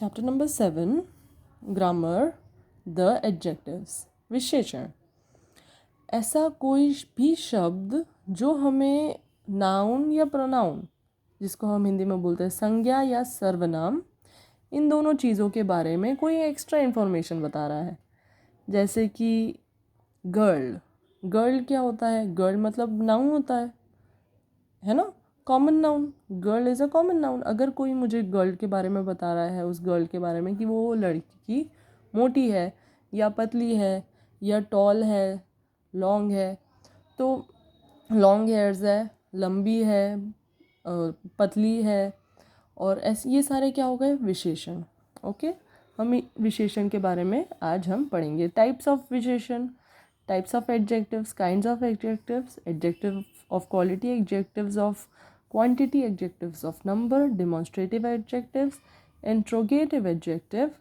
Chapter number 7 grammar the adjectives विशेषण। ऐसा कोई भी शब्द जो हमें नाउन या प्रोनाउन, जिसको हम हिंदी में बोलते हैं संज्ञा या सर्वनाम, इन दोनों चीज़ों के बारे में कोई एक्स्ट्रा इन्फॉर्मेशन बता रहा है। जैसे कि गर्ल, गर्ल क्या होता है? गर्ल मतलब नाउन होता है ना, common noun. Girl is a common noun. अगर कोई मुझे गर्ल के बारे में बता रहा है, उस गर्ल के बारे में कि वो लड़की मोटी है या पतली है या टॉल है, लॉन्ग है, तो लॉन्ग हेयर्स है, लंबी है, पतली है, और ऐसे ये सारे क्या हो गए? विशेषण। ओके, हम विशेषण के बारे में आज हम पढ़ेंगे। टाइप्स ऑफ विशेषण, types of adjectives, kinds of adjectives, adjective of quality, adjectives of quantity, adjectives of number, demonstrative adjectives, interrogative adjective,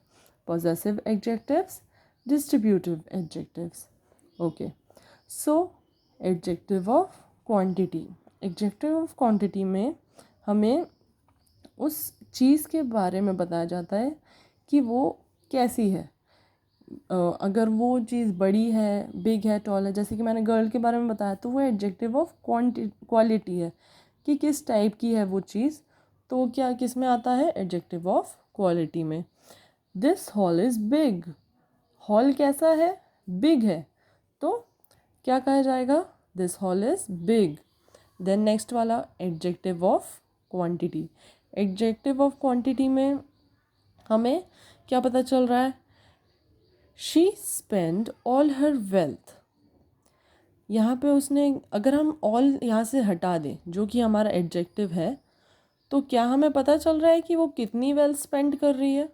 possessive adjectives, distributive adjectives. Okay, so adjective of quantity, adjective of quantity में हमें उस चीज़ के बारे में बताया जाता है कि वो कैसी है। अगर वो चीज़ बड़ी है, बिग है, टॉल है, जैसे कि मैंने गर्ल के बारे में बताया, तो वो एडजेक्टिव ऑफ क्वालिटी है कि किस टाइप की है वो चीज़। तो क्या किस में आता है? एडजेक्टिव ऑफ क्वालिटी में। This hall is big, hall कैसा है? बिग है, तो क्या कहा जाएगा? This hall is big. Then next वाला adjective of quantity. Adjective of quantity में हमें क्या पता चल रहा है? She spend all her wealth. यहाँ पे उसने, अगर हम ऑल यहाँ से हटा दें जो कि हमारा एडजेक्टिव है, तो क्या हमें पता चल रहा है कि वो कितनी वेल्थ स्पेंड कर रही है?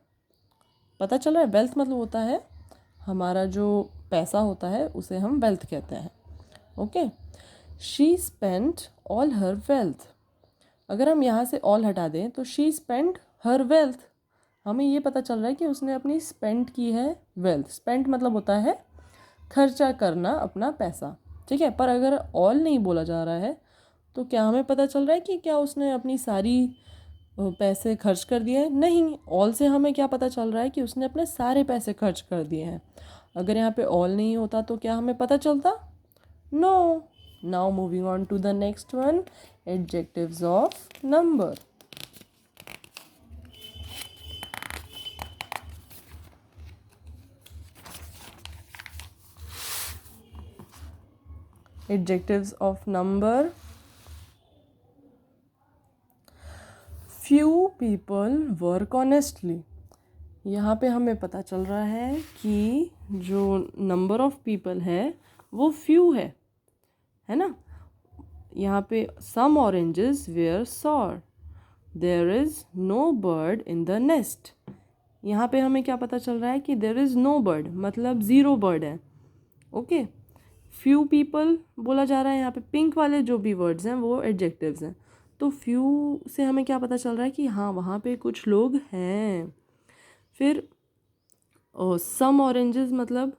पता चल रहा है। वेल्थ मतलब होता है हमारा जो पैसा होता है, उसे हम वेल्थ कहते हैं। Okay, she spend all her wealth. अगर हम यहाँ से ऑल हटा दें तो शी स्पेंड हर वेल्थ, हमें ये पता चल रहा है कि उसने अपनी स्पेंड की है वेल्थ। स्पेंड मतलब होता है खर्चा करना अपना पैसा, ठीक है। पर अगर ऑल नहीं बोला जा रहा है तो क्या हमें पता चल रहा है कि क्या उसने अपनी सारी पैसे खर्च कर दिए हैं? नहीं, ऑल से हमें क्या पता चल रहा है कि उसने अपने सारे पैसे खर्च कर दिए हैं। अगर यहाँ पे ऑल नहीं होता तो क्या हमें पता चलता? No. Now moving on to the next one, adjectives of number. Adjectives of number. Few people work honestly. यहाँ पे हमें पता चल रहा है कि जो नंबर ऑफ पीपल है वो फ्यू है ना। यहाँ पे some oranges were sour, there is no bird in the nest. यहाँ पे हमें क्या पता चल रहा है कि देयर इज़ नो बर्ड मतलब ज़ीरो बर्ड है। ओके, फ्यू पीपल बोला जा रहा है। यहाँ पे पिंक वाले जो भी वर्ड्स हैं वो एडजेक्टिव्स हैं। तो फ्यू से हमें क्या पता चल रहा है कि हाँ, वहाँ पे कुछ लोग हैं। फिर सम ऑरेंजेस मतलब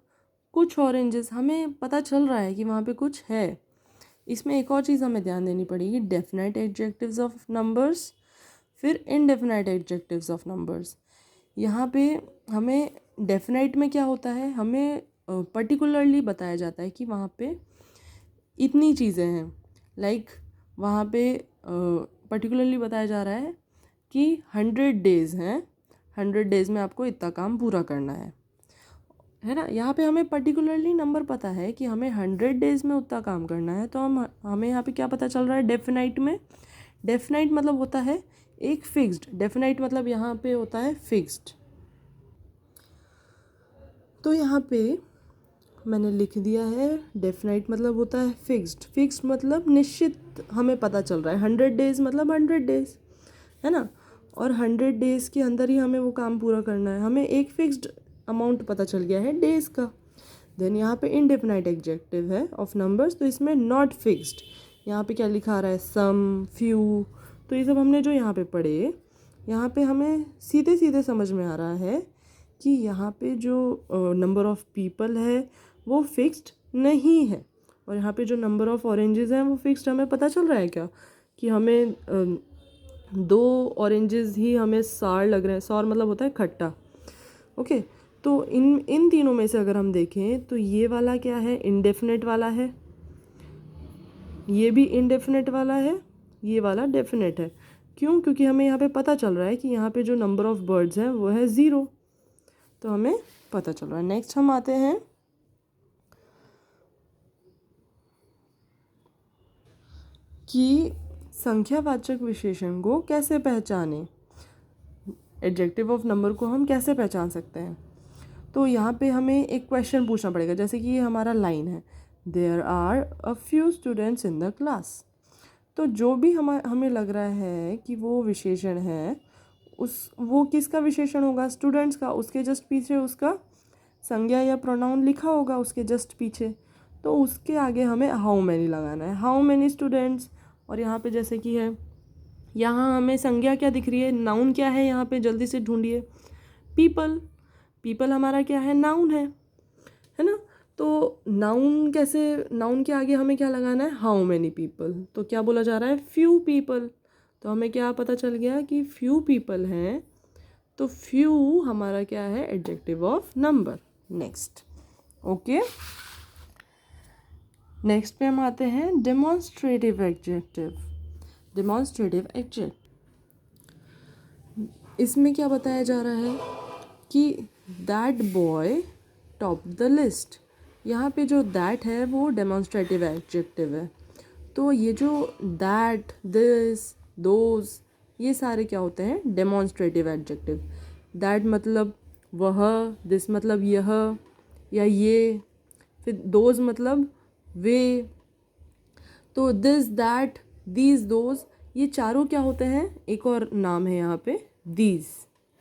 कुछ ऑरेंजेस, हमें पता चल रहा है कि वहाँ पे कुछ है। इसमें एक और चीज़ हमें ध्यान देनी पड़ेगी, डेफिनेट एडजेक्टिव्स ऑफ नंबर्स, फिर इनडेफिनेट एडजेक्टिव्स ऑफ नंबर्स। यहाँ पे हमें डेफिनेट में क्या होता है, हमें पर्टिकुलरली बताया जाता है कि वहाँ पे इतनी चीज़ें हैं। लाइक वहाँ पे पर्टिकुलरली बताया जा रहा है कि 100 डेज़ हैं, 100 डेज़ में आपको इतना काम पूरा करना है ना। यहाँ पे हमें पर्टिकुलरली नंबर पता है कि हमें 100 डेज़ में उतना काम करना है। तो हमें यहाँ पे क्या पता चल रहा है? डेफिनाइट में। डेफिनाइट मतलब होता है एक फिक्स्ड, डेफिनाइट मतलब यहाँ पे होता है फिक्स्ड। तो यहाँ पे मैंने लिख दिया है डेफिनाइट मतलब होता है फिक्स्ड। फिक्स्ड मतलब निश्चित हमें पता चल रहा है। 100 डेज़ मतलब 100 डेज़ है ना, और 100 डेज़ के अंदर ही हमें वो काम पूरा करना है। हमें एक फिक्स्ड अमाउंट पता चल गया है डेज़ का। देन यहाँ पे इनडेफिनाइट एडजेक्टिव है ऑफ नंबर्स, तो इसमें नॉट फिक्स्ड। यहाँ पे क्या लिखा रहा है? सम, फ्यू। तो ये सब हमने जो यहाँ पे पढ़े, यहाँ पे हमें सीधे सीधे समझ में आ रहा है कि यहाँ पे जो नंबर ऑफ पीपल है वो फिक्स्ड नहीं है, और यहाँ पे जो नंबर ऑफ ऑरेंजेस हैं वो फिक्स्ड। हमें पता चल रहा है क्या कि हमें 2 ऑरेंजेस ही हमें सार लग रहे हैं। सार मतलब होता है खट्टा। ओके, तो इन तीनों में से अगर हम देखें तो ये वाला क्या है, इंडेफिनेट वाला है, ये भी इंडेफिनेट वाला है, ये वाला डेफिनेट है। क्यों? क्योंकि हमें यहाँ पे पता चल रहा है कि यहाँ पे जो नंबर ऑफ बर्ड्स हैं वो है 0, तो हमें पता चल रहा है। नेक्स्ट हम आते हैं कि संख्यावाचक विशेषण को कैसे पहचानें, एडजेक्टिव ऑफ नंबर को हम कैसे पहचान सकते हैं। तो यहाँ पे हमें एक क्वेश्चन पूछना पड़ेगा, जैसे कि ये हमारा लाइन है, there are a few students in the class. तो जो भी हमें लग रहा है कि वो विशेषण है, वो किसका विशेषण होगा, स्टूडेंट्स का। उसके जस्ट पीछे उसका संज्ञा या प्रोनाउन लिखा होगा उसके जस्ट पीछे, तो उसके आगे हमें हाउ मैनी लगाना है, हाउ मैनी स्टूडेंट्स। और यहाँ पे जैसे कि है, यहाँ हमें संज्ञा क्या दिख रही है, नाउन क्या है, यहाँ पे जल्दी से ढूंढिए, पीपल। पीपल हमारा क्या है, नाउन है ना। तो नाउन कैसे, नाउन के आगे हमें क्या लगाना है, हाउ मैनी पीपल। तो क्या बोला जा रहा है, फ्यू पीपल। तो हमें क्या पता चल गया कि फ्यू पीपल हैं, तो फ्यू हमारा क्या है, adjective of number. Next, okay, next पे हम आते हैं डेमोन्स्ट्रेटिव एडजेक्टिव। डेमोन्स्ट्रेटिव एडजेक्ट, इसमें क्या बताया जा रहा है कि that boy top the list. यहाँ पे जो दैट है वो डेमोन्स्ट्रेटिव एडजेक्टिव है। तो ये जो दैट, दिस, दोज, ये सारे क्या होते हैं, डेमोन्स्ट्रेटिव एडजेक्टिव। दैट मतलब वह, दिस मतलब यह या ये, फिर दोज मतलब वे। तो दिस, दैट, दीज, दोज, ये चारों क्या होते हैं, एक और नाम है यहाँ पे, दीज।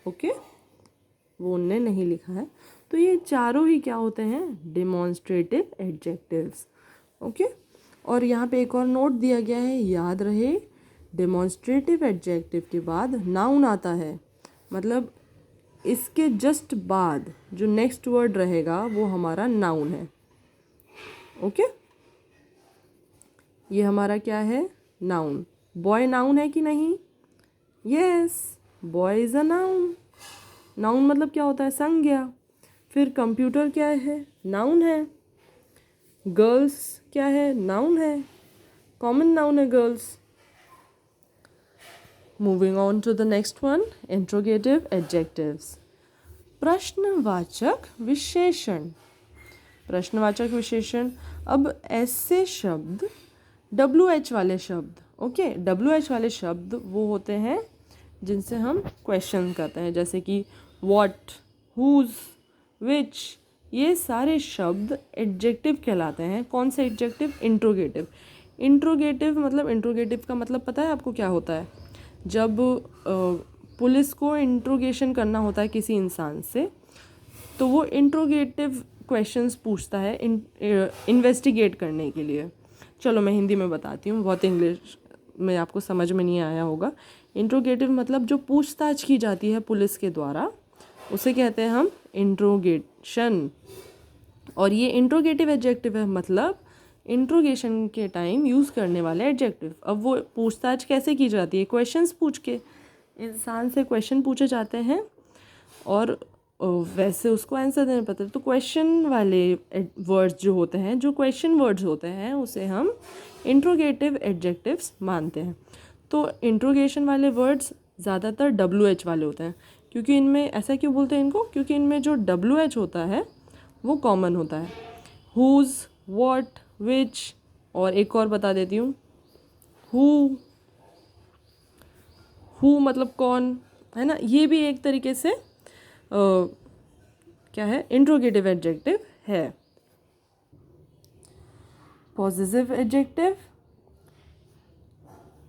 ओके, वो उनने नहीं लिखा है। तो ये चारों ही क्या होते हैं, डेमोन्स्ट्रेटिव एडजेक्टिव्स। ओके, और यहाँ पे एक और नोट दिया गया है, याद रहे, डेमोन्स्ट्रेटिव एडजेक्टिव के बाद नाउन आता है, मतलब इसके जस्ट बाद जो नेक्स्ट वर्ड रहेगा वो हमारा नाउन है। ओके, ये हमारा क्या है, नाउन। बॉय नाउन है कि नहीं, yes, boy is a noun. Noun मतलब क्या होता है, संज्ञा। फिर कंप्यूटर क्या है, नाउन है। गर्ल्स क्या है, नाउन है, कॉमन नाउन है girls. Moving on to the next one, interrogative adjectives. प्रश्नवाचक विशेषण। प्रश्नवाचक विशेषण, अब ऐसे शब्द, WH वाले शब्द, ओके, WH वाले शब्द वो होते हैं जिनसे हम क्वेश्चन करते हैं, जैसे कि व्हाट, हुज, विच। ये सारे शब्द एडजेक्टिव कहलाते हैं। कौन से एडजेक्टिव, इंट्रोगेटिव। इंट्रोगेटिव मतलब, इंट्रोगेटिव का मतलब पता है आपको क्या होता है, जब पुलिस को इंट्रोगेशन करना होता है किसी इंसान से, तो वो इंट्रोगेटिव क्वेश्चंस पूछता है इन्वेस्टिगेट करने के लिए। चलो मैं हिंदी में बताती हूँ, बहुत इंग्लिश में आपको समझ में नहीं आया होगा। इंट्रोगेटिव मतलब जो पूछताछ की जाती है पुलिस के द्वारा, उसे कहते हैं हम इंट्रोगेशन। और ये इंट्रोगेटिव एडजेक्टिव है, मतलब इंट्रोगेशन के टाइम यूज़ करने वाले एडजेक्टिव। अब वो पूछताछ कैसे की जाती है, क्वेश्चंस पूछ के, इंसान से क्वेश्चन पूछे जाते हैं और वैसे उसको आंसर देना पड़ता है। तो क्वेश्चन वाले वर्ड्स जो होते हैं, जो क्वेश्चन वर्ड्स होते हैं, उसे हम इंट्रोगेटिव एडजेक्टिव्स मानते हैं। तो इंट्रोगेशन वाले वर्ड्स ज़्यादातर WH वाले होते हैं, क्योंकि इनमें, ऐसा क्यों बोलते हैं इनको, क्योंकि इनमें जो WH होता है वो कॉमन होता है। हुज, व्हाट, विच, और एक और बता देती हूँ, हु मतलब कौन, है ना। ये भी एक तरीके से क्या है, इंट्रोगेटिव एडजेक्टिव है। पॉसेसिव एडजेक्टिव,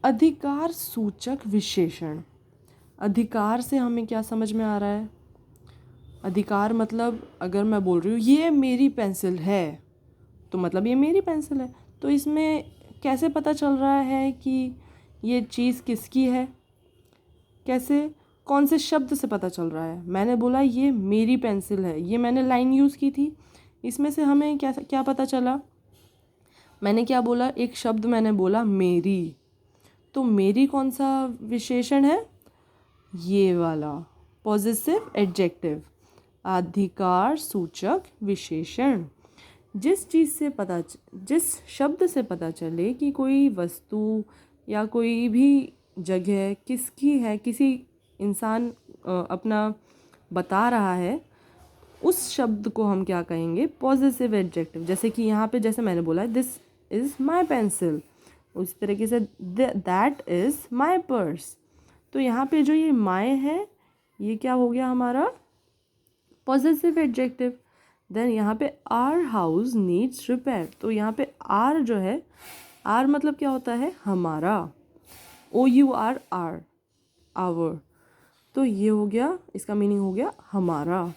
अधिकार सूचक विशेषण। अधिकार से हमें क्या समझ में आ रहा है, अधिकार मतलब अगर मैं बोल रही हूँ ये मेरी पेंसिल है, तो मतलब ये मेरी पेंसिल है। तो इसमें कैसे पता चल रहा है कि ये चीज़ किसकी है, कैसे, कौन से शब्द से पता चल रहा है। मैंने बोला ये मेरी पेंसिल है, ये मैंने लाइन यूज़ की थी, इसमें से हमें क्या क्या पता चला, मैंने क्या बोला, एक शब्द मैंने बोला मेरी, तो मेरी कौन सा विशेषण है, ये वाला पॉजिटिव एडजेक्टिव, अधिकार सूचक विशेषण। जिस शब्द से पता चले कि कोई वस्तु या कोई भी जगह किसकी है, किसी इंसान अपना बता रहा है, उस शब्द को हम क्या कहेंगे, पॉजिटिव एडजेक्टिव। जैसे कि यहाँ पे जैसे मैंने बोला दिस इज़ माई पेंसिल, उसी तरीके say that is my purse. तो यहाँ पे जो ये माई है ये क्या हो गया हमारा पॉजिटिव एडजेक्टिव। देन यहाँ पे आर हाउस नीड्स रिपेयर, तो यहाँ पे आर जो है, आर मतलब क्या होता है, हमारा, OUR आर, आवर। तो ये हो गया, इसका मीनिंग हो गया हमारा।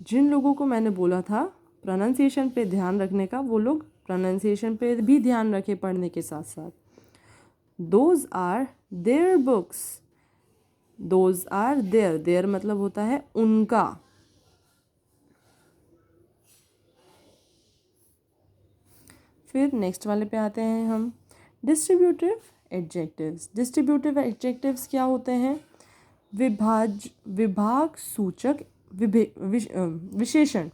जिन लोगों को मैंने बोला था प्रोनाउंसिएशन पे ध्यान रखने का, वो लोग प्रोनाउंसिएशन पे भी ध्यान रखे पढ़ने के साथ साथ। Those are their books, those are their, their मतलब होता है उनका। फिर नेक्स्ट वाले पे आते हैं हम, डिस्ट्रीब्यूटिव एडजेक्टिव्स। डिस्ट्रीब्यूटिव एडजेक्टिव्स क्या होते हैं, विभाग सूचक विशेषण।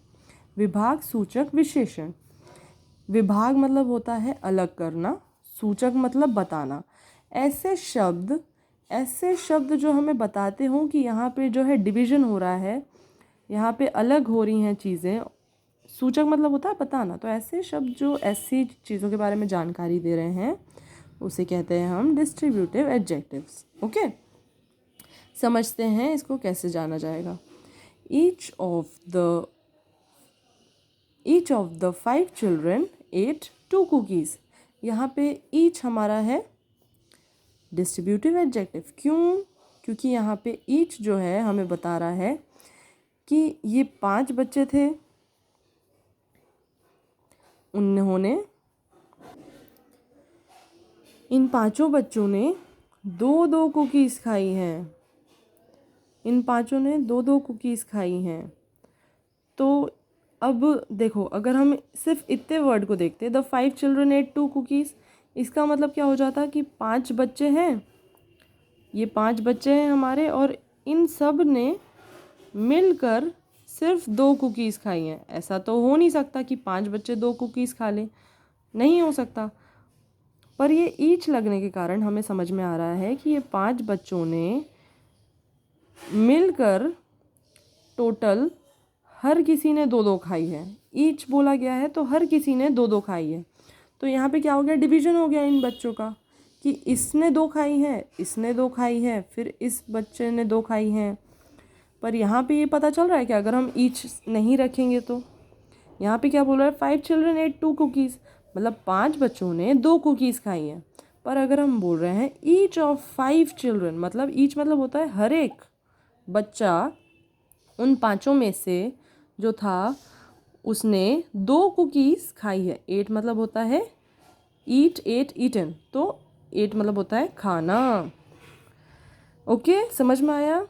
विभाग सूचक विशेषण, विभाग मतलब होता है अलग करना, सूचक मतलब बताना। ऐसे शब्द जो हमें बताते हों कि यहाँ पे जो है डिवीज़न हो रहा है, यहाँ पे अलग हो रही हैं चीज़ें। सूचक मतलब होता है बताना, तो ऐसे शब्द जो ऐसी चीज़ों के बारे में जानकारी दे रहे हैं उसे कहते हैं हम डिस्ट्रीब्यूटिव एडजेक्टिव्स। ओके, समझते हैं इसको कैसे जाना जाएगा। Each of the 5 children ate 2 cookies। यहाँ पे each हमारा है डिस्ट्रीब्यूटिव एडजेक्टिव। क्यों? क्योंकि यहाँ पे each जो है हमें बता रहा है कि ये 5 बच्चे थे, उन्होंने, इन 5 बच्चों ने 2-2 कुकीज़ खाई हैं, इन 5 ने 2-2 कुकीज़ खाई हैं। तो अब देखो, अगर हम सिर्फ इतने वर्ड को देखते, द 5 चिल्ड्रन एट 2 कुकीज़, इसका मतलब क्या हो जाता कि 5 बच्चे हैं, ये 5 बच्चे हैं हमारे, और इन सब ने मिलकर सिर्फ 2 कुकीज़ खाई हैं। ऐसा तो हो नहीं सकता कि 5 बच्चे 2 कुकीज़ खा लें, नहीं हो सकता। पर ये ईच लगने के कारण हमें समझ में आ रहा है कि ये 5 बच्चों ने मिलकर टोटल हर किसी ने 2-2 खाई है। ईच बोला गया है तो हर किसी ने 2-2 खाई है। तो यहाँ पे क्या हो गया, डिवीज़न हो गया इन बच्चों का कि इसने 2 खाई है, इसने 2 खाई है, फिर इस बच्चे ने 2 खाई हैं। पर यहाँ पे ये पता चल रहा है कि अगर हम ईच नहीं रखेंगे तो यहाँ पे क्या बोल रहा है, 5 चिल्ड्रन एट 2 कुकीज़, मतलब 5 बच्चों ने 2 कुकीज़ खाई हैं। पर अगर हम बोल रहे हैं ईच ऑफ 5 चिल्ड्रन, मतलब ईच मतलब होता है हर एक बच्चा उन 5 में से जो था उसने 2 कुकीज़ खाई है। 8 मतलब होता है ईट, 8 ईटन, तो 8 मतलब होता है खाना। ओके, समझ में आया।